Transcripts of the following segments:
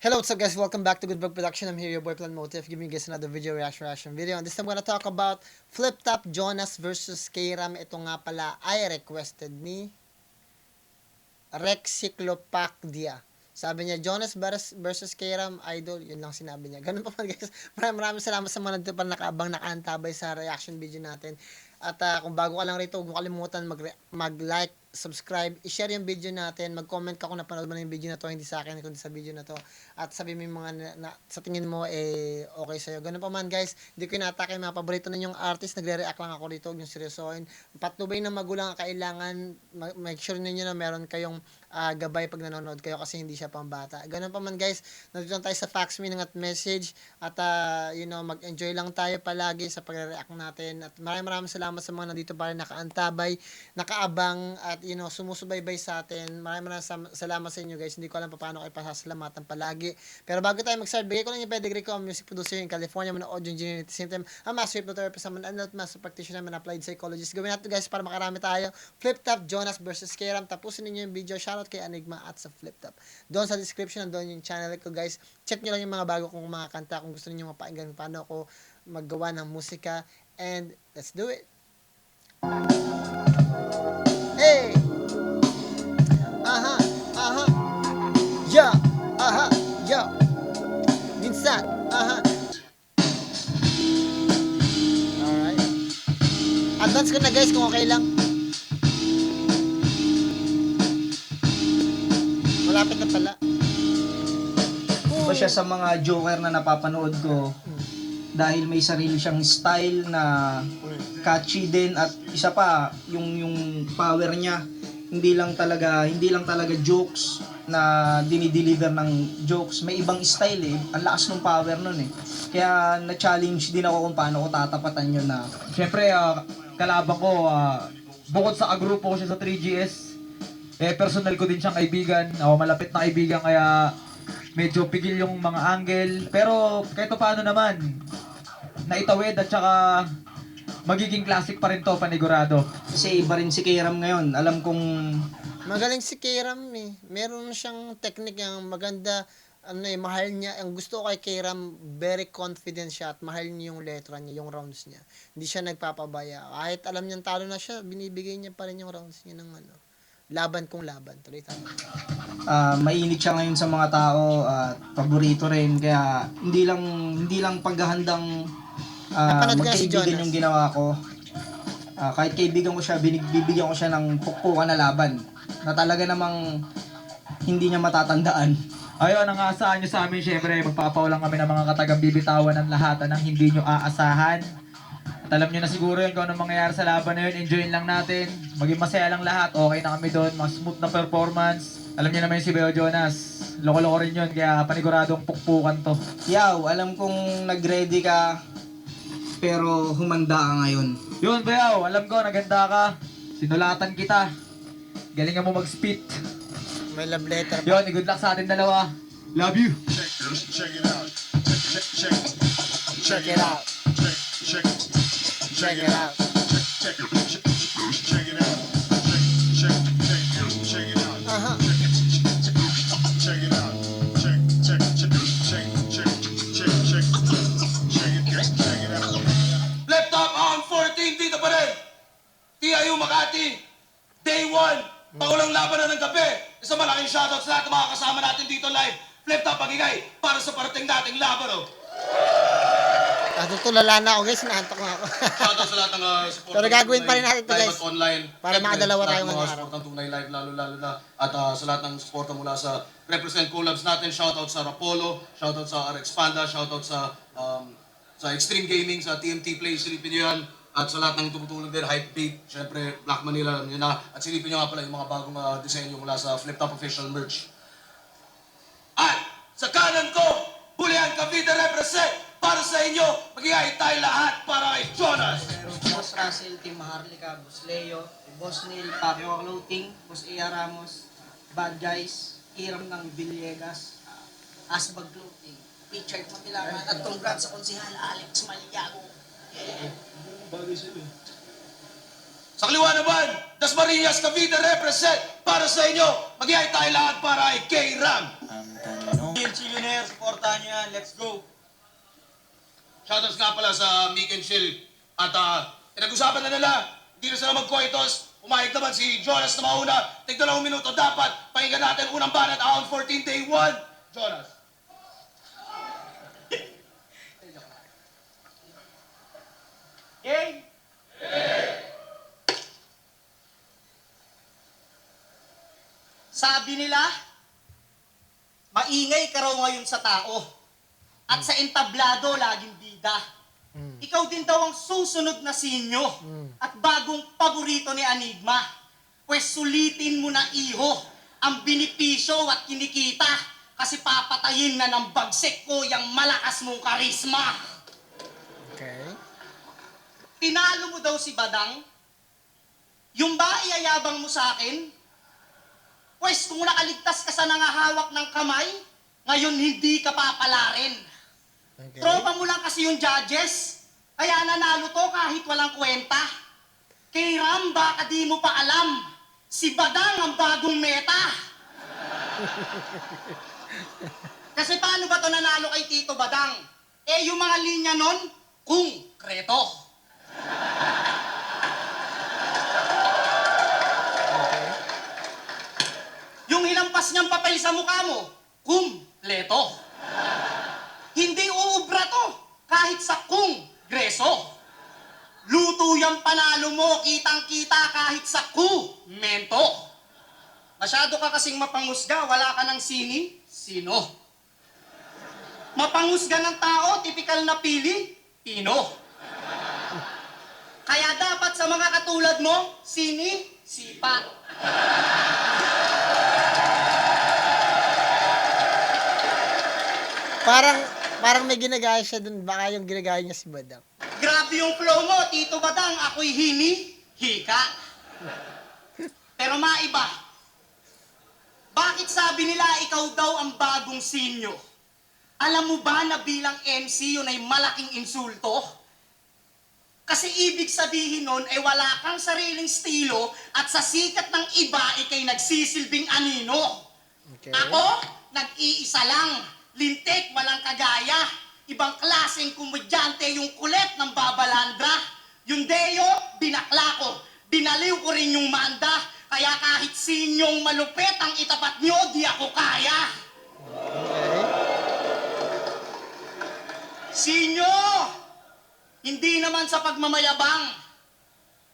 Hello, what's up guys? Welcome back to Good Vlog Production. I'm here, your boy Plan Motive, giving you guys another reaction video. And this time I'm gonna talk about Flip Top Jonas versus K-Ram. Ito nga pala ay requested ni Rexiclopacdia. Sabi niya, Jonas versus K-Ram, idol. Yun lang sinabi niya. Ganun pa man guys. Maraming salamat sa mga nandito pa nakaabang, nakaantabay sa reaction video natin. At kung bago ka lang rito, huwag mo kalimutan mag-like, subscribe, i-share yung video natin, mag-comment ka kung napanood mo na yung video na to, hindi sa akin, kundi sa video na to. At sabi mo yung mga sa tingin mo, okay sa'yo. Ganun pa man guys, hindi ko inatake yung mga paborito na yung artist, nagre-react lang ako dito, huwag yung seryosohin. Patnubay ng magulang kailangan, make sure ninyo na meron kayong gabay pag nanonood kayo kasi hindi siya pambata. Ganun pa man guys, nandito lang tayo sa fax meaning at message at mag-enjoy lang tayo palagi sa pagre-react natin. At maraming salamat sa mga nandito pa rin nakaantabay, nakaabang at sumusubaybay sa atin. Maraming salamat sa inyo guys. Hindi ko alam paano kayo pasasalamatan palagi. Pero bago tayo mag-start, bigay ko lang yung pedigree ko, music producer in California, man audio engineer at the same time, a master hypnotherapist, man adult master practitioner, man applied psychologist. Gawin natin guys para makarami tayo. Flip Top Jonas versus K-Ram. Tapusin niyo yung video. Shoutout kay Enigma at sa Flip Top. Doon sa description, doon yung channel ko guys. Check nyo lang yung mga bago kong mga kanta kung gusto niyo mapakinggan paano ako maggawa ng musika. And let's do it. Hey! Aha! Aha! Yeah! Aha! Yeah! Minsan! Aha! Alright. Advance ko na guys kung okay lang. Malapit na pala. Iba siya sa mga Joker na napapanood ko dahil may sarili siyang style na catchy din at isa pa yung power niya hindi lang talaga jokes na dinideliver ng jokes, may ibang style ang lakas ng power nun kaya na-challenge din ako kung paano ko tatapatan yun na Siyempre, kalaban ko, bukod sa agrupo ko siya sa 3GS, personal ko din siyang kaibigan, malapit na kaibigan, kaya medyo pigil yung mga angle. Pero kahit paano naman, naitawid at saka magiging classic pa rin to, panigurado. kasi iba rin si K-Ram ngayon. Alam kong Magaling si K-Ram Meron siyang technique yung maganda, mahal niya. Ang gusto ko kay K-Ram, very confident siya at mahal niya yung letra niya, yung rounds niya. Hindi siya nagpapabaya. Kahit alam niyang talo na siya, binibigay niya pa rin yung rounds niya ng laban kung laban. Tuloy tayo. mainit siya ngayon sa mga tao at paborito rin kaya hindi lang paghahandang Napanood ko na si magkaibigan Jonas. yung ginawa ko. Kahit kaibigan ko siya, bibigyan ko siya ng pukpukan na laban na talaga namang hindi niya matatandaan. Ayun, ang aasahan nyo sa amin, syempre, magpapaw lang kami ng mga katagang bibitawan ng lahat ng hindi nyo aasahan. At alam nyo na siguro yun kung anong mangyayari sa laban na yun, enjoyin lang natin, maging masaya lang lahat, okay na kami doon, mas smooth na performance. Alam nyo naman yung si Beo Jonas, loko-loko rin yun, kaya paniguradong pukpukan to. Yaw, alam kong nag-ready ka pero humanda ka ngayon. Yun, Beo, alam ko, naganda ka, sinulatan kita, galingan mo mag-spit. May love letter pa. Yun, good luck sa atin dalawa. Love you! Check it out. Check Check it out. Check Check it out. Check it out. Check it out. Aha. Check it out. Check it out. Flip Top on 14 dito pa rin. TIU Makati, Day 1, Pangulang Labanan ng Gabi. Isang malaking shoutout sa lahat ng mga kasama natin dito live. Flip Top pagigay para sa parating nating laban. Tutulala na ako guys, naantok na ako. Shoutout sa lahat ng support. Pero gagawin pa rin natin ito, live guys. at online. Para makadalawa tayo Lahat ng ngayong mga araw. support ng Tunay Live, lalo na. At sa lahat ng support mula sa Represent Collabs natin. Shoutout sa Rapolo, shoutout sa RX Panda, shoutout sa Extreme Gaming, sa TMT Play, silipin nyo yan. At sa lahat ng tumutulong din, Hypebeat, syempre Black Manila, alam nyo na. At silipin nyo nga pala yung mga bagong disenyo mula sa Flip Top Official Merch. At sa kanan ko, Julian Cavite represent para sa inyo. Magigay tayo lahat para kay Jonas. Boss Russell, Team Maharlika, Boss Leo, Boss Neil, Pacquiao Clothing, Boss Ia Ramos, Bad Guys, Hiram ng Villegas, Asbag Clothing, Richard Matilangan, at congrats sa konsihal Alex Maliago. Sa kaliwa naman, Dasmariñas Cavite represent para sa inyo. Magigay tayo lahat para kay K-Ram. Gil Chilionero, player, supportahan nyo yan. Let's go. Shoutouts nga pala sa Meek and Chill. At pinag-usapan na nila, hindi na sila mag-coitos. Umayag naman si Jonas na mauna. Tig 2 minuto dapat. Pakinggan natin unang banat, round 14, day 1. Jonas. Game! Sabi nila, maingay ka raw ngayon sa tao. At sa entablado, laging bida. Ikaw din daw ang susunod na sinyo at bagong paborito ni Enigma. Pwes sulitin mo na iho ang binipisyo at kinikita kasi papatayin na ng bagsik ko yung malakas mong karisma. Okay. Tinalo mo daw si Badang? Yung ba iyayabang mo sa akin? Pwes kung nakaligtas ka sa nangahawak ng kamay, ngayon hindi ka papalarin. Okay. Tropa mo lang kasi yung judges, kaya nanalo to kahit walang kwenta. Kay Ram, baka di mo pa alam, si Badang ang bagong meta. Kasi paano ba to nanalo kay Tito Badang? Eh yung mga linya nun, konkreto. Yung hinampas niyang papel sa mukha mo, kumpleto. Hindi uubra to, kahit sa kongreso. Luto yung panalo mo, kitang-kita kahit sa kumento. Masyado ka kasing mapangusga, wala ka ng sino. Mapangusga ng tao, tipikal na Pilipino. Kaya dapat sa mga katulad mo, sipa. Parang may ginagaya siya dun. Baka yung ginagaya niya si Badang. Grabe yung flow mo, Tito Badang. Ako'y hika. Pero maiba. Bakit sabi nila ikaw daw ang bagong sinyo? Alam mo ba na bilang MC yun ay malaking insulto? Kasi ibig sabihin nun ay wala kang sariling estilo at sa sikat ng iba ikay nagsisilbing anino. Okay. Ako, nag-iisa lang. Lintik, walang kagaya. Ibang klaseng komedyante yung kulit ng babalandra. Yung Deo, binakla ko. Binaliw ko rin yung Manda. Kaya kahit sinyong malupit ang itapat nyo, di ako kaya. Okay. Sinyo! Hindi naman sa pagmamayabang.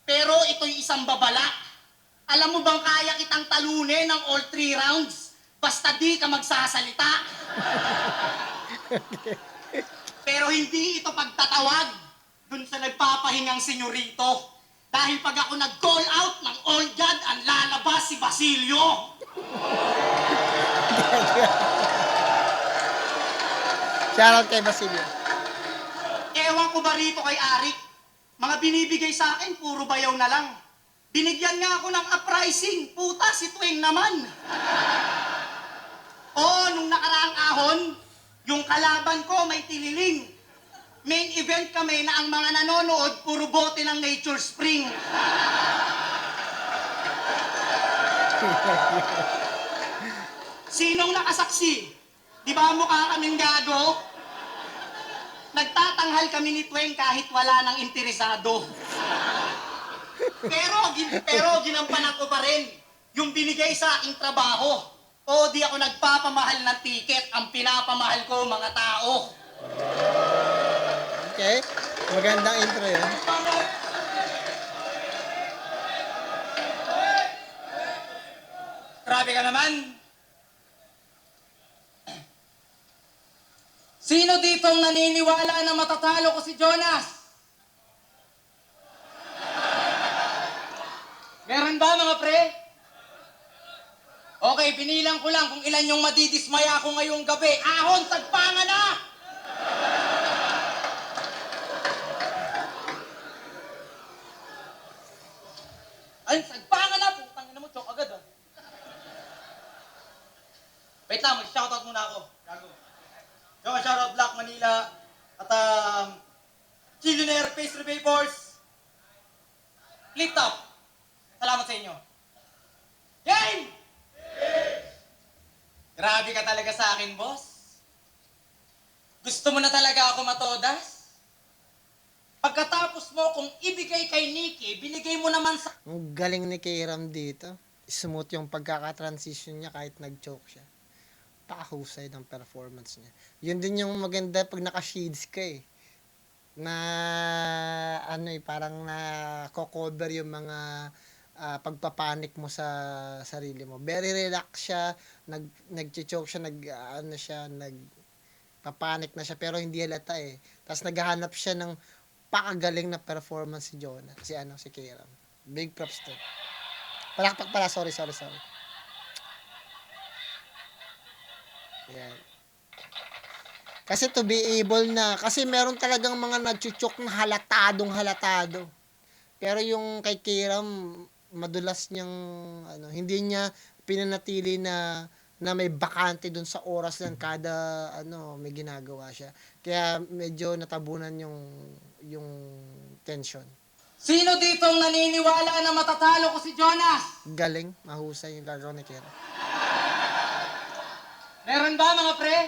Pero ito'y isang babala. Alam mo bang kaya kitang talunin ng all 3 rounds? Basta di ka magsasalita. Pero hindi ito pagtatawag dun sa nagpapahingang senyorito. Dahil pag ako nag-call out ng all God, ang lalabas si Basilio. Shoutout kay Basilio. Ewan ko ba rito kay Arik? Mga binibigay sa akin, puro bayaw na lang. Binigyan nga ako ng uprising. Puta, si Tuwing naman. Nung nakaraang ahon, yung kalaban ko may tililing. Main event kami na ang mga nanonood, puro bote ng Nature Spring. Sinong nakasaksi? Di ba mukha kaming gago? Nagtatanghal kami ni Tuwing kahit wala nang interesado. Pero ginampanan ko pa rin yung binigay sa aking trabaho. O di ako nagpapamahal ng tiket, ang pinapamahal ko mga tao. Okay. Magandang intro yun. Grabe ka naman. Sino ditong naniniwala na matatalo ko si Jonas? Meron ba mga pre? Okay, pinilang ko lang kung ilan yung madidismaya ako ngayong gabi. Ahon, sagpanga na! Ay, sagpanga na! Putang ina mo, choke agad ah. Wait lang, mag-shoutout muna ako. Gago. Shoutout Black Manila at Chillionaire Pastry Vapors. Flip top. Salamat sa inyo. Game! Grabe ka talaga sa akin, boss. Gusto mo na talaga ako matodas? Pagkatapos mo kung ibigay kay Nikki, binigay mo naman sa... Ang galing ni Kairam dito. Smooth yung pagkaka-transition niya kahit nag-choke siya. Pakahusay ng performance niya. Yun din yung maganda pag naka-shades ka eh. Na ano eh, parang na cover yung mga pagpapanik mo sa sarili mo. Very relax siya, nag-choke siya, nagpapanik na siya pero hindi halata eh. Tapos naghahanap siya ng pakagaling na performance si Jonah. Si Kairam. Big props to. Palakpak pala, sorry. Yan. Kasi to be able na, kasi meron talagang mga nagchuchok na halatado. Pero yung kay Kairam, madulas niyang, hindi niya pinanatili na may bakante dun sa oras lang kada, may ginagawa siya. Kaya medyo natabunan yung tension. Sino ditong naniniwala na matatalo ko si Jonas? Galing, mahusay yung laro ni Kairam. Meron ba mga pre?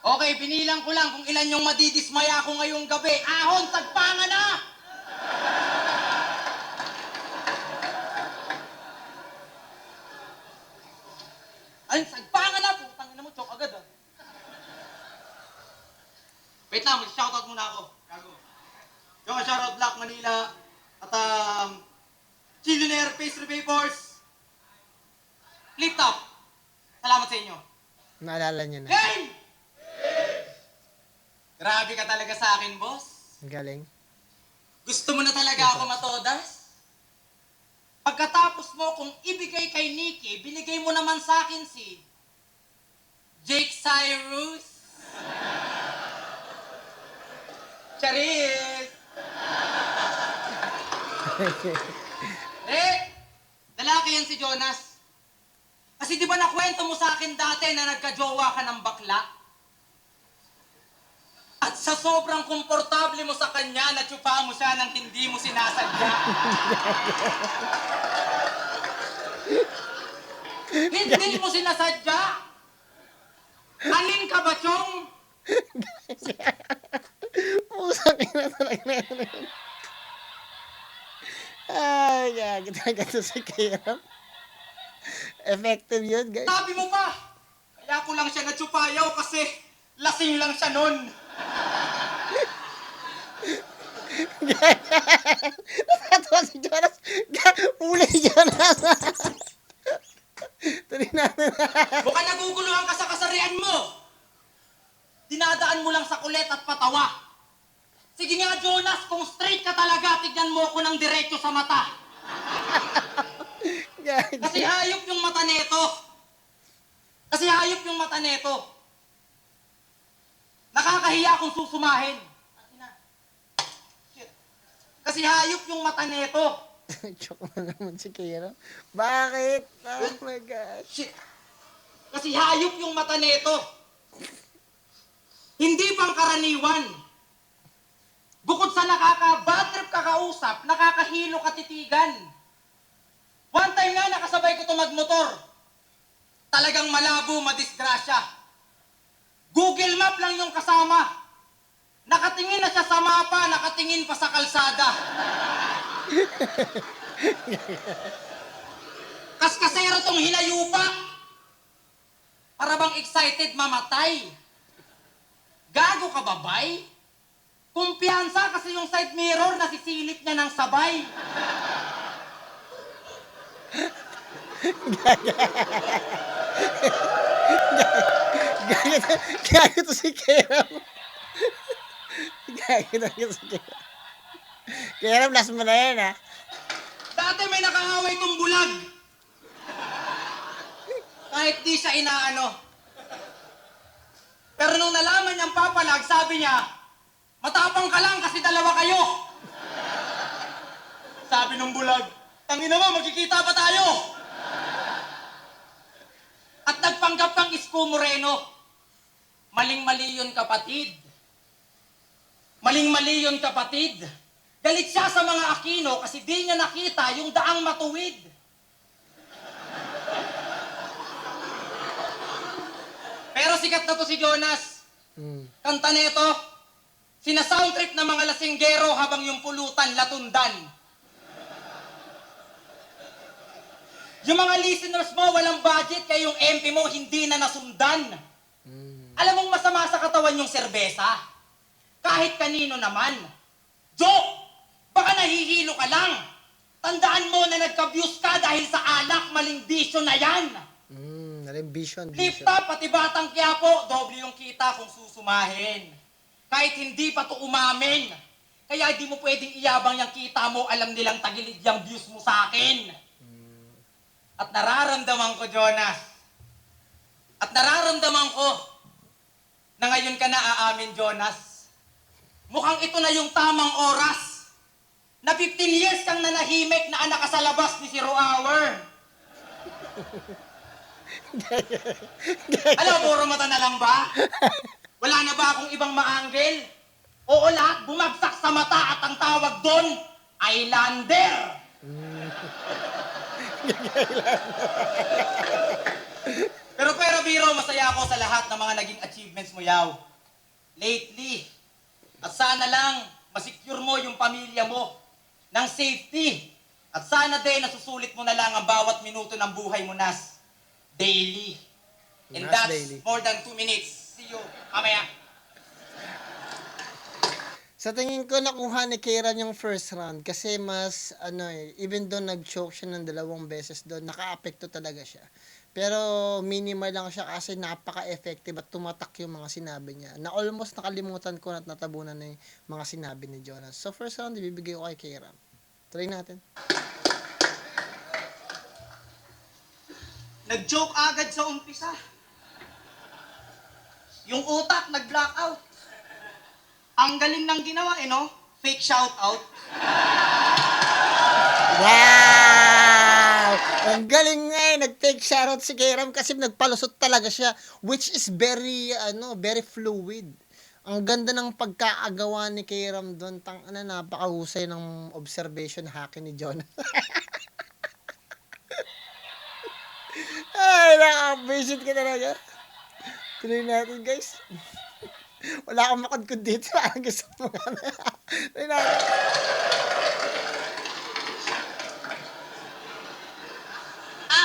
Okay, binilang ko lang kung ilan yung madidismaya ako ngayong gabi. Ahon, tagpangan na! Ay, tagpangan na! Putang ina mo, choke agad ah. Wait lang, mag-shoutout muna ako. Gago. Yung shoutout Black Manila at Chillionaire Pastry Vapors. Flip Top. Salamat sa inyo. Naalala niya na. Game! Grabe ka talaga sa akin, boss. Galing. Gusto mo na talaga ako matodas? Pagkatapos mo kung ibigay kay Nikki, binigay mo naman sa akin si Jake Cyrus. Charis! Lalaki yan si Jonas. Kasi di ba nakwento mo sa akin dati na nagka-jowa ka ng bakla? At sa sobrang komportable mo sa kanya, natsupa mo siya nang hindi mo sinasadya. Hindi mo sinasadya? Alin ka ba, Chong? Pusang ina talaga na yun. Ay, gagawin talaga to si Kairam. Effective yun, guys. Sabi mo pa! Kaya ko lang siya natsupayaw kasi lasing lang siya nun. Nakatawa si Jonas. Uli si Jonas. Tuloy natin. Mukhang naguguluhan ka sa kasarian mo. Dinadaan mo lang sa kulit at patawa. Sige nga, Jonas, kung straight ka talaga, tignan mo ko ng diretso sa mata. Kasi hayop yung mata neto. Nakakahiya kung susumahin. Shit. Kasi hayop yung mata neto. Joke na naman si Kairam. Bakit? Oh my gosh. Shit. Kasi hayop yung mata neto. Hindi pang karaniwan. Bukod sa nakaka-bad trip kakausap, nakakahilo katitigan. One time nga nakasabay ko to magmotor. Talagang malabo, madisgrasya. Google Map lang yung kasama. Nakatingin na siya sa mapa, nakatingin pa sa kalsada. Kaskasero tong hinayupa. Para bang excited mamatay. Gago ka ba, bay? Kumpiyansa kasi yung side mirror nasisilip niya ng sabay. Gago to si Kairam. Gago to si Kairam. Kairam, last mo na yan, ha? Dati may nakahaway kong bulag. Kahit di siya inaano. Pero nung nalaman niyang papalag, sabi niya, matapang ka lang kasi dalawa kayo. Sabi nung bulag, tangina mo, magkikita pa tayo. At nagpanggap kang Isko Moreno. Maling-mali yun, kapatid. Maling-mali yun, kapatid. Galit siya sa mga Aquino kasi di niya nakita yung daang matuwid. Pero sikat na to si Jonas. Mm. Kanta nito, sinasoundtrip ng mga lasinggero habang yung pulutan latundan. Yung mga listeners mo, walang budget, kaya yung MP mo hindi na nasundan. Alam mong masama sa katawan yung serbesa? Kahit kanino naman. Joke! Baka nahihilo ka lang. Tandaan mo na nagka-views ka dahil sa alak, maling bisyo na yan. Narin vision. Lift up, pati batang Quiapo, doble yung kita kung susumahin. Kahit hindi pa to umamin. Kaya di mo pwedeng iyabang yung kita mo, alam nilang tagilid yung views mo sa akin. At nararamdaman ko, Jonas. At nararamdaman ko na ngayon ka na aamin, Jonas. Mukhang ito na yung tamang oras na 15 years kang nanahimik na anak ka sa labas ni Zero Hour. Alam, puro mata na lang ba? Wala na ba akong ibang maanggel? Oo, lahat bumagsak sa mata at ang tawag doon, Islander. Pero biro, masaya ako sa lahat ng mga naging achievements mo, Yaw. Lately. At sana lang, masecure mo yung pamilya mo ng safety. At sana din, nasusulit mo na lang ang bawat minuto ng buhay mo, Nas. Daily. And Nas that's daily. more than 2 minutes. See you. Mamaya. Sa tingin ko nakuha ni Kieran yung first round kasi mas even doon nag-choke siya ng 2 beses doon, naka-apekto talaga siya. Pero minimal lang siya kasi napaka-effective at tumatak yung mga sinabi niya. Na almost nakalimutan ko at natabunan na yung mga sinabi ni Jonas. So first round, ibibigay ko kay Kieran. Try natin. Nag-joke agad sa umpisa. Yung utak, nag-blackout. Ang galing ng ginawa, no? Fake shoutout. Wow! Ang galing nga nag-take shoutout si Kieran kasi nagpalusot talaga siya, which is very fluid. Ang ganda ng pagkaagawa ni Kieran doon, napakahusay ng observation hacking ni John. Ay, naka-visit ka talaga. Tuloy natin, guys. Wala akong makadkod dito. Parang gusto mo nga na. Tuloy natin.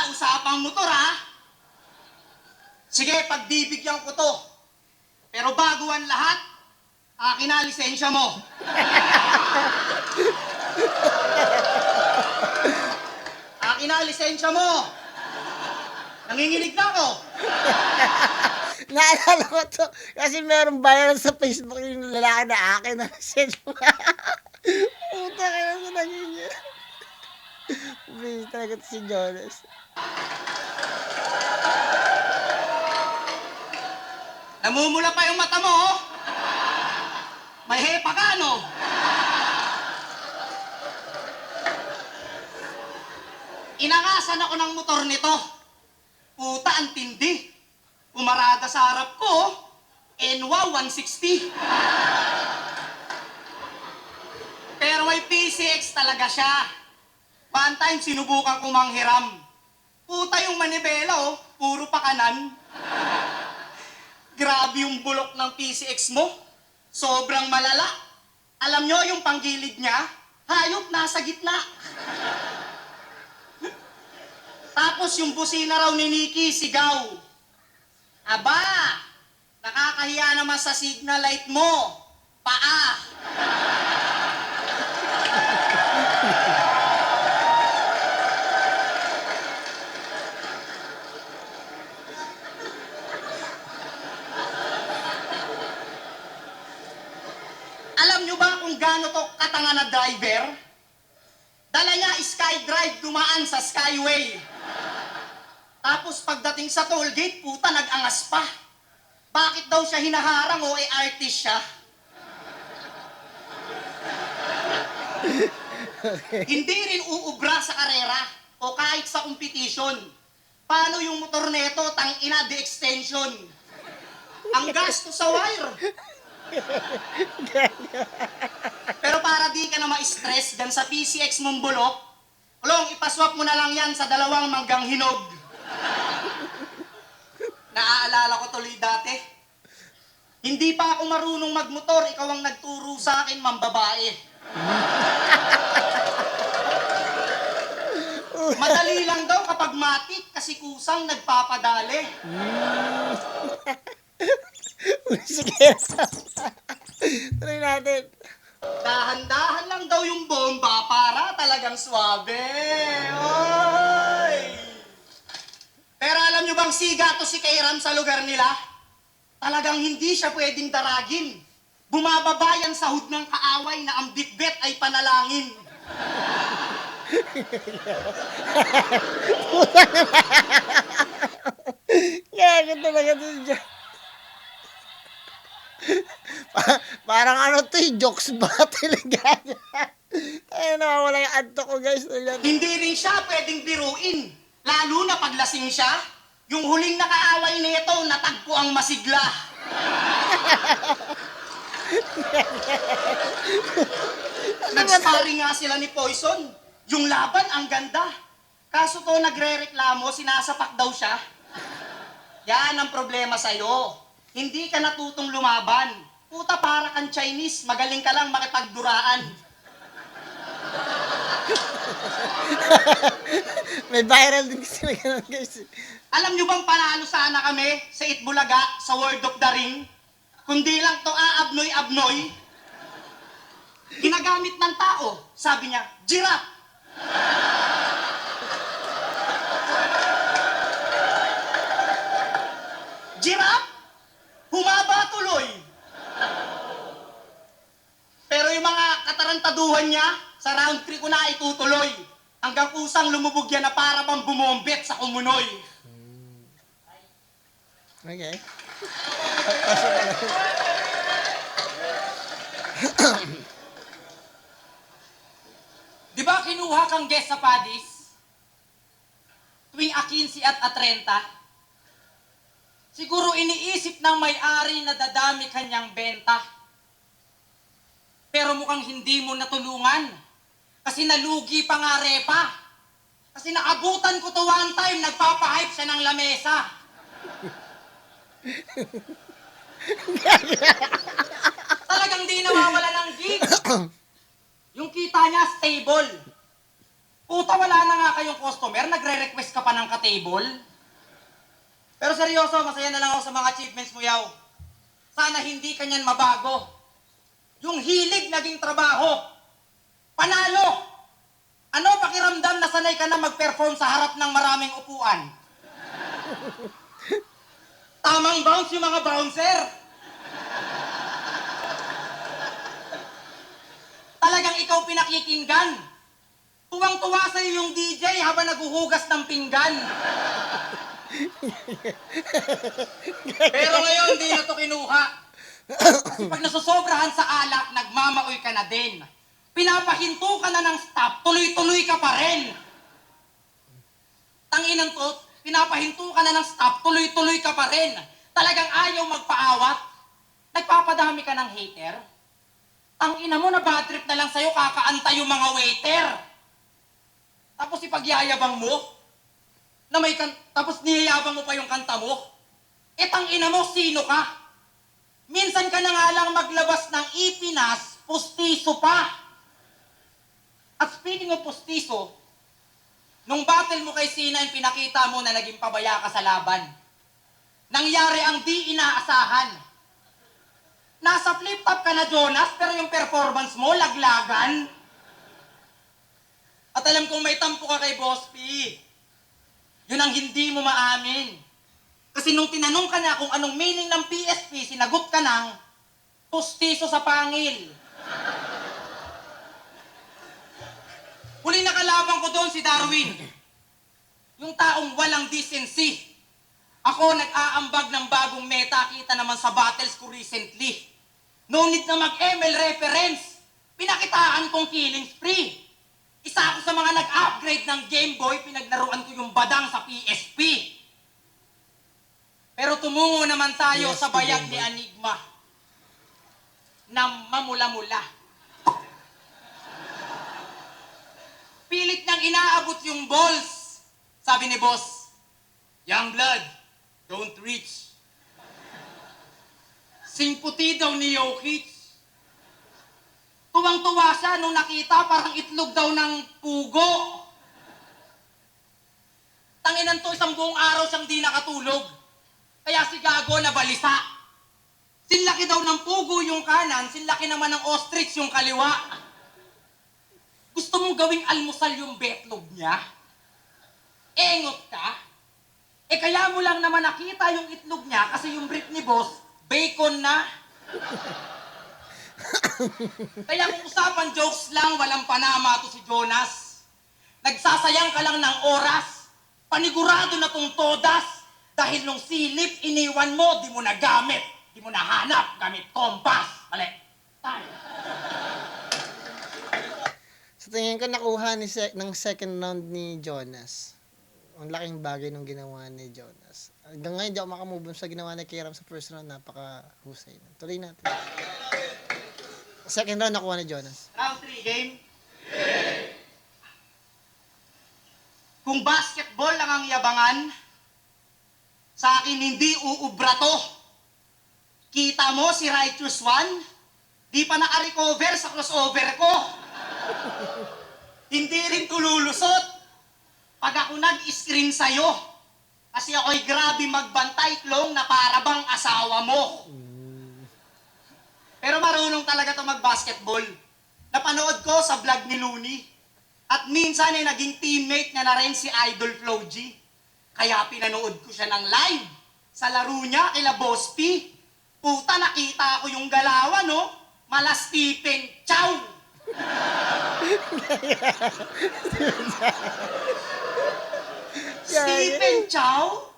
Usapang motor, ha? Sige, pagbibigyan ko to. Pero bago ang lahat, akin na lisensya mo. Akin na lisensya mo. Nanginginig na ako. Naalala ko to. Kasi meron viral sa Facebook yung lalaki na akin na message mo. Puta ka na sa naging Please, talaga to si Jonas. Namumula pa yung mata mo, oh. May hepa ka, no? Inangasan ako ng motor nito. Puta, ang tindi. Umarada sa harap ko, oh. Enwa 160. Pero may PCX talaga siya. One time, sinubukan ko manghiram. Puta yung manibela, oh. Puro pa kanan. Grabe yung bulok ng PCX mo. Sobrang malala. Alam nyo yung panggilid niya? Hayop nasa gitna. Tapos yung busina raw ni Nikki, sigaw. Aba, nakakahiya naman sa signal light mo. Paa. Alam nyo ba kung gaano to katanga na driver? Dala niya SkyDrive dumaan sa Skyway. Tapos pagdating sa tollgate, puta, nag-angas pa. Bakit daw siya hinaharang o artist siya? Hindi rin uubra sa karera o kahit sa competition. Paano yung motor neto, tang-ina, de extension? Ang gasto sa wire. Pero para di ka na ma-stress dyan sa PCX mong bulok, ulong, ipaswap mo na lang yan sa 2 manggang hinog. Naaalala ko tuloy dati. Hindi pa ako marunong magmotor, ikaw ang nagturo sa akin, mambabae. Madali lang daw kapag matik kasi kusang nagpapadali. Sige. Try natin. Dahan-dahan lang daw yung bomba para talagang swabe. Oy! Pero alam nyo bang siga to si Kairam sa lugar nila? Talagang hindi siya pwedeng daragin. Bumababa yan sa hud ng kaaway na ang bitbit ay panalangin. Gago talaga to siya. Parang ano to jokes battle. Gago. Tayo nawawala yung anto ko guys. Ayan. Hindi rin siya pwedeng biruin. Lalo na paglasing siya, yung huling nakaaway nito, natagpo ang masigla. Nag-sparring nga sila ni Poison. Yung laban, ang ganda. Kaso to nagre-reklamo, sinasapak daw siya. Yan ang problema sa'yo. Hindi ka natutong lumaban. Puta, para kang Chinese, magaling ka lang makipagduraan. May viral din kasi na ganun guys. Alam nyo bang panalo sana kami sa Itbulaga, sa World of the Ring? Kundi lang to aabnoy-abnoy. Ginagamit ng tao. Sabi niya, giraffe. Giraffe? Humaba tuloy. Pero yung mga katarantaduhan niya, sa round 3 ko na itutuloy. Hanggang kusang lumubog yan na para bang bumombet sa kumunoy. Okay. Di ba kinuha kang guest sa Padis? Tuwing A15 at A30? Siguro iniisip ng may-ari na dadami kanyang benta. Pero mukhang hindi mo natulungan. Kasi nalugi pa nga repa. Kasi naabutan ko to one time, nagpapahype siya ng lamesa. Talagang di nawawala ng gig. Yung kita niya, stable. Puta, wala na nga kayong customer, nagre-request ka pa ng ka-table. Pero seryoso, masaya na lang ako sa mga achievements mo, yaw. Sana hindi ka niyan mabago. Yung hilig naging trabaho. Panalo! Ano pakiramdam na sanay ka na mag-perform sa harap ng maraming upuan? Tamang bounce yung mga bouncer. Talagang ikaw pinakikinggan. Tuwang-tuwa sa'yo yung DJ habang naguhugas ng pinggan. Pero ngayon, di na to kinuha. Kasi pag nasusobrahan sa alak, nagmamaoy ka na din. Pinapahinto ka na ng stop, tuloy-tuloy ka pa rin. Tanginan to, pinapahinto ka na ng stop, tuloy-tuloy ka pa rin. Talagang ayaw magpaawat. Nagpapadami ka ng hater. Tangina mo, na bad trip na lang sa'yo, kakaanta yung mga waiter. Tapos ipagyayabang mo, na may tapos niyayabang mo pa yung kanta mo. Tangina mo, sino ka? Minsan ka na nga lang maglabas ng ipinas, pustiso pa. At speaking of pustiso, nung battle mo kay Sina, pinakita mo na naging pabaya ka sa laban. Nangyari ang di inaasahan. Nasa flip-top ka na, Jonas, pero yung performance mo, laglagan. At alam kong may tampo ka kay Boss P. Yun ang hindi mo maamin. Kasi nung tinanong ka na kung anong meaning ng PSP, sinagot ka ng pustiso sa pangil. Huli na kalaban ko doon si Darwin. Yung taong walang decency. Ako nag-aambag ng bagong meta, kita naman sa battles ko recently. No need na mag-ML reference. Pinakitaan kong killing spree. Isa ako sa mga nag-upgrade ng Game Boy, pinaglaruan ko yung badang sa PSP. Pero tumungo naman tayo sa bayag ni Enigma na mamula-mula. Pilit nang inaabot yung balls. Sabi ni boss, Young blood, don't reach. Sing puti daw ni Jokic. Tuwang-tuwa siya nung nakita parang itlog daw ng pugo. Tanginan to, isang buong araw siyang di nakatulog. Kaya si Gago nabalisa. Sinlaki daw ng pugo yung kanan, sinlaki naman ng ostrich yung kaliwa. Gusto mong gawing almusal yung betlog niya? Engot ka? Eh kaya mo lang naman nakita yung itlog niya kasi yung brief ni boss, bacon na. Kaya kung usapan jokes lang, walang panama to si Jonas. Nagsasayang ka lang ng oras. Panigurado na tong todas. Dahil nung silip, iniwan mo, di mo na gamit. Di mo na hanap, gamit kompas. Mali. Tayo. Sa tingin ko nakuha ng second round ni Jonas. Ang laking bagay nung ginawa ni Jonas. Hanggang ngayon, di ako makamove on sa ginawa ni Kairam sa first round. Napaka-husay. Tuloy natin. Second round nakuha ni Jonas. Round 3, game? Kung basketball lang ang yabangan, sa akin hindi uubra to. Kita mo si Righteous One? Di pa naka-recover sa crossover ko. Hindi rin tululusot. Pag ako nag-screen sa'yo, kasi ako'y grabe magbantay, klong, na para bang asawa mo. Pero marunong talaga to mag-basketball. Napanood ko sa vlog ni Looney. At minsan ay naging teammate niya na rin si Idol Flo G. Kaya pinanood ko siya ng live. Sa laro niya, kila Boss P. Puta, nakita ko yung galawan, no? Mala Stephen Chow. Stephen Chow?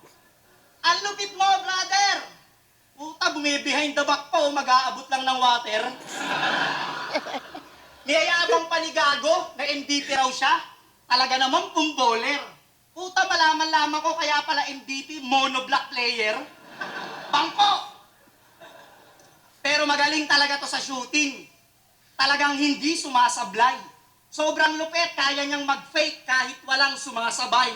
Ang lupit mo, brother! Puta, bumibehind the back pa o mag-aabot lang ng water. Niyayabang pa ni Gago na MVP raw siya. Talaga naman pong bowler. Puta, malaman-laman ko kaya pala MVP, mono-black player. Bangko! Pero magaling talaga to sa shooting. Talagang hindi sumasablay. Sobrang lupit, kaya niyang mag-fake kahit walang sumasabay.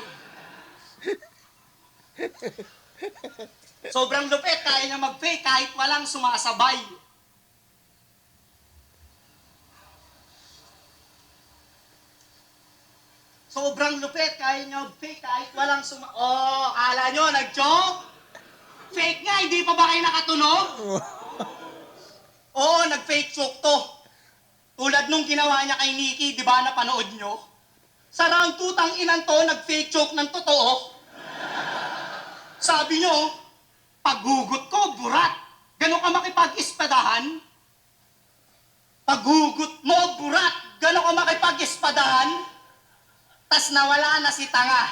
Sobrang lupit, kaya niyang mag-fake kahit walang sumasabay. Sobrang lupit, kaya niya mag-fake kahit walang Oh, kala nyo, nag-joke? Fake nga, hindi pa ba kayo nakatunog? Oo, nag-fake joke to. Tulad nung ginawa niya kay Nikki, di ba napanood nyo? Sa round 2 tang inan to, nag-fake joke ng totoo. Sabi nyo, paghugot ko, burat. Gano'n ka makipag-ispadahan? Paghugot mo, burat. Gano'n ka makipag-ispadahan? Tas nawala na si tanga.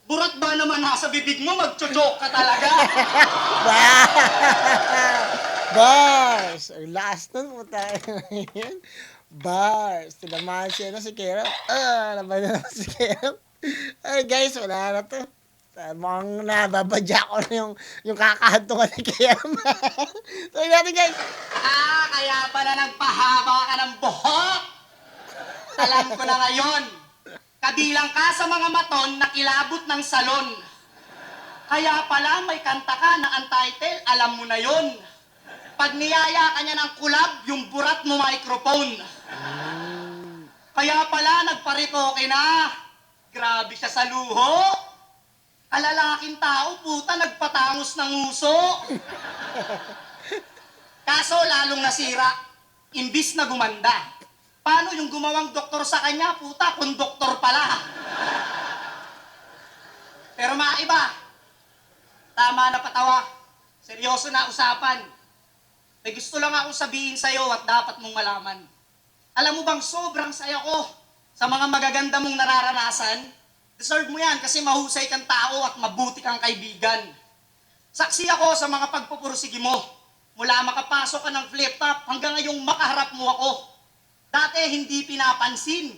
Burat ba naman nasa bibig mo, mag-joke ka talaga? Bars! Ang last nun po tayo ngayon. Bars! Tinamaan siya na si Kairam. Naman na naman si Kairam. Ay guys, wala na to. Mukhang nababadya ko na yung kakahantungan ni Kairam. So natin guys. Kaya pala nagpahaba ka ng buhok. Alam ko na ngayon. Kabilang ka sa mga maton na kilabot ng salon. Kaya pala may kanta ka na untitled, alam mo na yon. Pag niyaya ka niya ng kulab, yung burat mo microphone. Kaya pala nagparitoke na. Grabe siya sa luho. Kalalaking tao, puta, nagpatangos ng uso. Kaso lalong nasira, imbis na gumanda. Paano yung gumawang doktor sa kanya, puta, konduktor pala. Pero maiba, tama na patawa, seryoso na usapan. May gusto lang akong sabihin sa'yo at dapat mong malaman. Alam mo bang sobrang saya ko sa mga magaganda mong nararanasan? Deserve mo yan kasi mahusay kang tao at mabuti kang kaibigan. Saksi ako sa mga pagpupursige mo. Mula makapasok ka ng flip-top hanggang ngayong makaharap mo ako. Dati hindi pinapansin.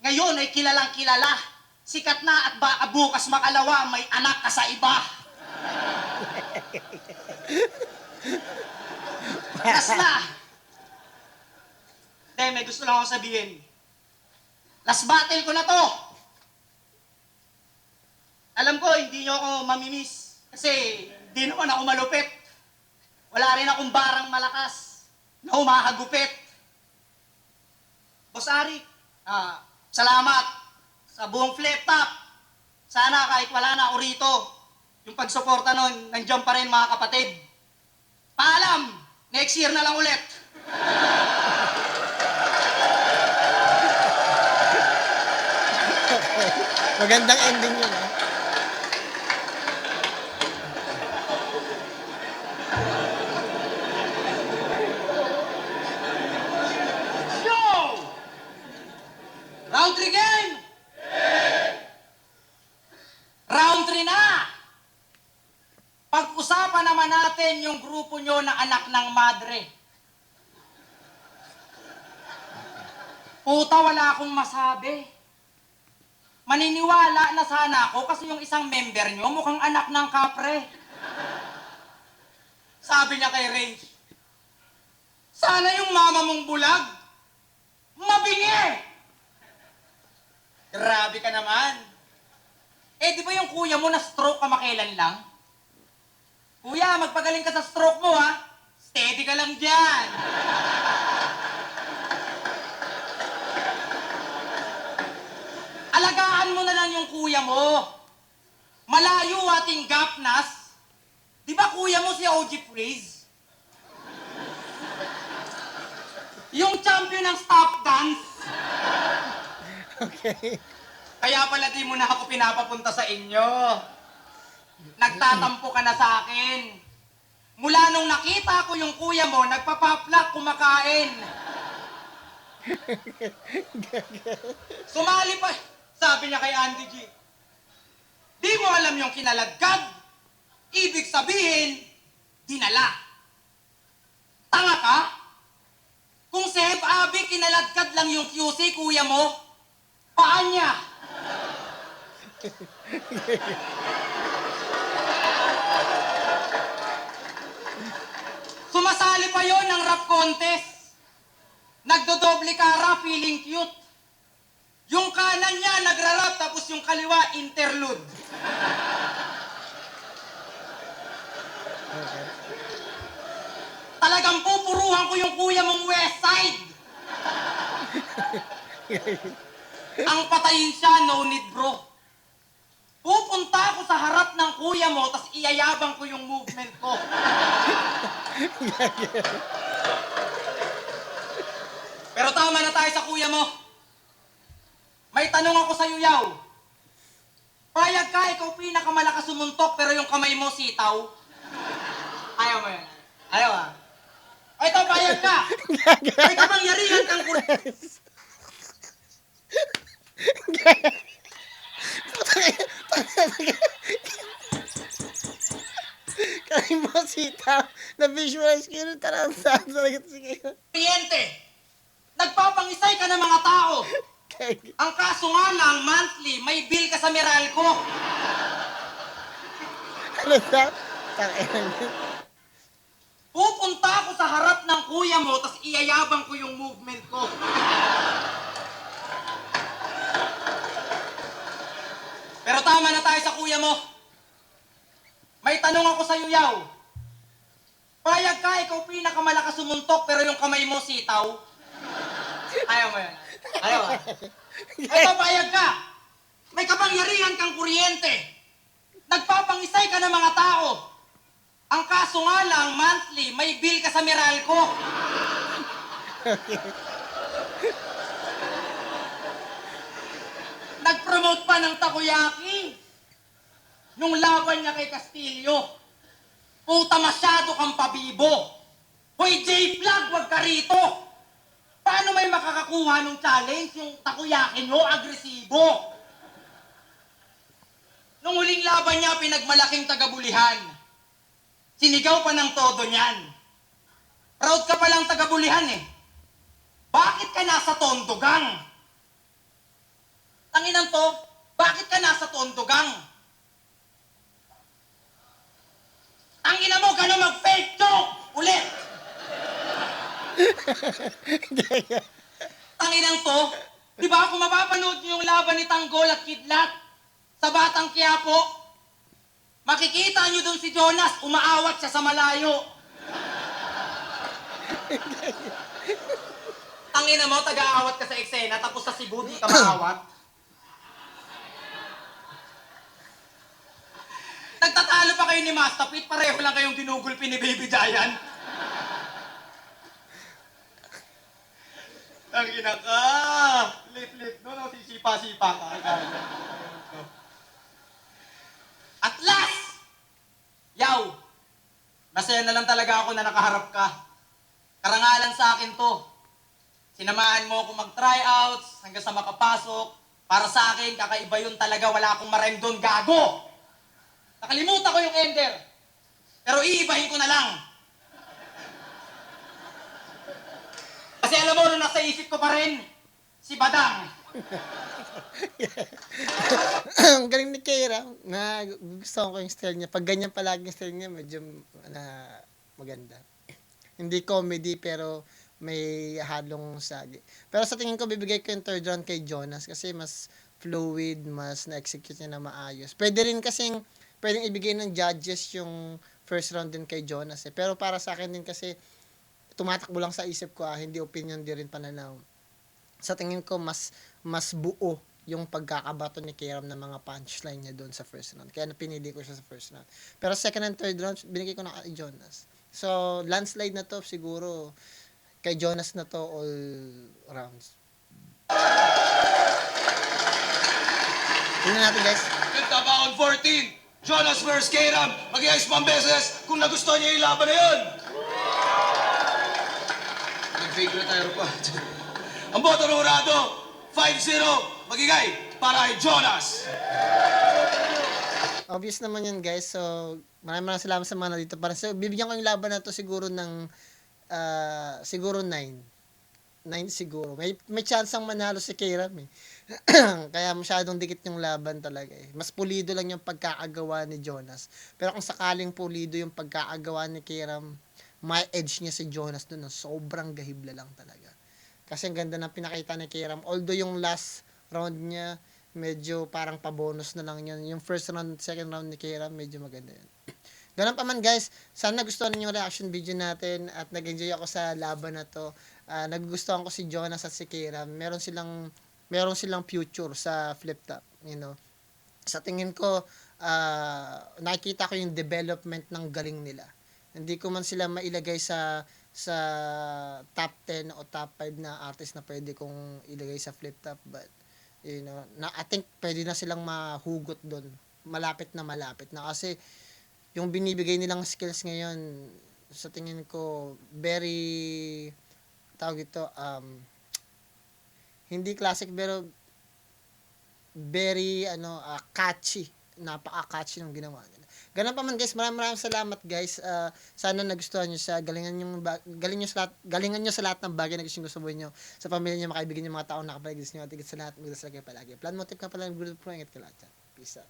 Ngayon ay kilalang kilala. Sikat na at baka bukas makalawa may anak ka sa iba. Last na. May gusto lang akong sabihin. Last battle ko na to. Alam ko, hindi nyo ako mamimiss. Kasi hindi naman ako malupit. Wala rin akong barang malakas na humahagupit. Boss Ari, salamat sa buong flip top. Sana kahit wala na ako rito, yung pagsuporta nun, nandiyan pa rin mga kapatid. Paalam, next year na lang ulit. Magandang ending yun, ah. Yo! Round 3 game! Round 3 na! Pag-usapan naman natin yung grupo nyo na anak ng madre. Puta, wala akong masabi. Maniniwala na sana ako kasi yung isang member nyo mukhang anak ng kapre. Sabi niya kay Range, sana yung mama mong bulag, mabingi! Grabe ka naman. Eh, di ba yung kuya mo na stroke kamakailan lang? Kuya, magpagaling ka sa stroke mo, ha? Steady ka lang dyan. Alagaan mo na lang yung kuya mo. Malayo ating gapnas. Di ba kuya mo si OG Freeze? Yung champion ng stop dance. Okay. Kaya pala di mo na ako pinapapunta sa inyo. Nagtatampo ka na sa akin. Mula nung nakita ko yung kuya mo, nagpapaplak kumakain. Sumali pa. Sabi niya kay Andy G, di mo alam yung kinalagkad. Ibig sabihin, dinala. Tanga ka? Kung si Heb Abi kinalagkad lang yung QC, kuya mo, paan niya? Sumasali pa yon ng rap contest. Nagdodoble kara, feeling cute. Yung kanan niya nagrarap, tapos yung kaliwa interlude. Talagang pupuruhan ko yung kuya mong West Side. Ang patayin siya, no need bro. Pupunta ako sa harap ng kuya mo, tapos iyayabang ko yung movement ko. Pero tama na tayo sa kuya mo. May tanong ako sa'yo, Yaw. Payag ka, ikaw pinakamalakas sumuntok, pero yung kamay mo sitaw. Ayaw mo yun. Ayaw ah. O ito, payag ka. May kapangyarihan kang Kaya mo sitaw, na-visualize ko yun, tarantado talaga ito si Kaya. kuryente. Nagpapangisay ka ng mga tao. Ang kaso nga lang, monthly, may bill ka sa Meralco. Ano sa? Tangina niya. Pupunta ako sa harap ng kuya mo, tapos iyayabang ko yung movement ko. Pero tama na tayo sa kuya mo. May tanong ako sa'yo, Yaw. Payag ka, ikaw pinakamalakas sumuntok, pero yung kamay mo sitaw. Ayaw mo yan. Ayaw ah. Ito, payag ka. May kapangyarihan kang kuryente. Nagpapangisay ka ng mga tao. Ang kaso nga lang, monthly, may bill ka sa Meralco. Nag-promote pa ng takoyaki. Nung laban niya kay Castillo. Puta, masyado kang pabibo. Hoy, J-Vlog, wag ka rito. Paano may makakakuha ng challenge yung takoyaki nyo, agresibo? Nung huling laban niya, pinagmalaking tagabulihan. Sinigaw pa ng todo niyan. Proud ka palang tagabulihan eh. Bakit ka nasa Tondogang? Tanginan to, bakit ka nasa Tondogang? Tangina mo, gano'n mag-fake joke! Ulit! Tanginang to, di ba kung mapapanood niyo yung laban ni Tanggol at Kidlat sa Batang Quiapo, makikita niyo doon si Jonas, umaawat siya sa malayo. Tangina mo, taga-awat ka sa eksena, tapos sa Cebu, di ka maawat. Nagtatalo pa kayo ni Master Pete, pareho lang kayong ginugulpi ni Baby Giant. Tangina ka! Lit-lit, no? Sisipa-sipa ka. At last! Yaw! Masaya na lang talaga ako na nakaharap ka. Karangalan sa akin to. Sinamahan mo ako mag-tryouts hanggang sa makapasok. Para sa akin, kakaiba yun talaga. Wala akong marem doon, gago! Nakalimutan ko yung ender. Pero iibahin ko na lang. Kasi alam mo, nung nasa isip ko pa rin, si Badang. Ang galing ni Keira. Na gusto ko yung style niya. Pag ganyan palagi yung style niya, medyo maganda. Hindi comedy pero may halong sagi. Pero sa tingin ko, bibigay ko yung third round kay Jonas kasi mas fluid, mas na-execute niya na maayos. Pwedeng ibigay ng judges yung first round din kay Jonas eh. Pero para sa akin din kasi tumatakbo lang sa isip ko hindi opinion din rin pananaw. Sa tingin ko mas buo yung pagkakabato ni Kiram ng mga punchline niya doon sa first round. Kaya napinili ko siya sa first round. Pero second and third round, binigay ko na kay Jonas. So, landslide na to siguro kay Jonas na to all rounds. Tingnan natin guys. Tabaon 14, Jonas vs. K-Ram. Mag-iayos pang beses kung nagustuhan niya yung laban na yun. Nag-fake retire pa. Ang boto ng Urado, 5-0. Magigay para kay Jonas. Obvious naman yun guys. So, maraming salamat sa mga nandito para. So, bibigyan ko yung laban na to siguro ng siguro 9. 9 siguro. May chance ang manalo si K-Ram eh. Kaya masyadong dikit yung laban talaga eh. Mas pulido lang yung pagkakagawa ni Jonas. Pero kung sakaling pulido yung pagkakagawa ni K-Ram, may edge niya si Jonas doon. Sobrang gahibla lang talaga. Kasi ang ganda ng pinakita ni K-Ram. Although yung last round niya, medyo parang pabonus na lang yun. Yung first round, second round ni K-Ram, medyo maganda yun. Ganun pa man guys, sana nagustuhan niyo yung reaction video natin at nag-enjoy ako sa laban na to. Nagugustuhan ko si Jonas at si K-Ram. Meron silang future sa flip top, you know. Sa tingin ko, nakikita ko yung development ng galing nila. Hindi ko man sila mailagay sa top 10 o top 5 na artist na pwede kong ilagay sa flip top, but you know, I think pwede na silang mahugot doon. Malapit na kasi yung binibigay nilang skills ngayon, sa tingin ko, very, tawag ito, hindi classic, pero very, catchy. Napaka-catchy ng ginawa nila. Ganun pa man guys, maraming salamat guys. Sana nagustuhan nyo siya. Galingan nyo sa lahat ng bagay na gusto nyo. Sa pamilya nyo, makaibigan nyo, mga taong nakapaligid nyo. At higit sa lahat, magdasal kayo palagi. Plan motive ka pala, good pro, ingat ka lahat. Peace out.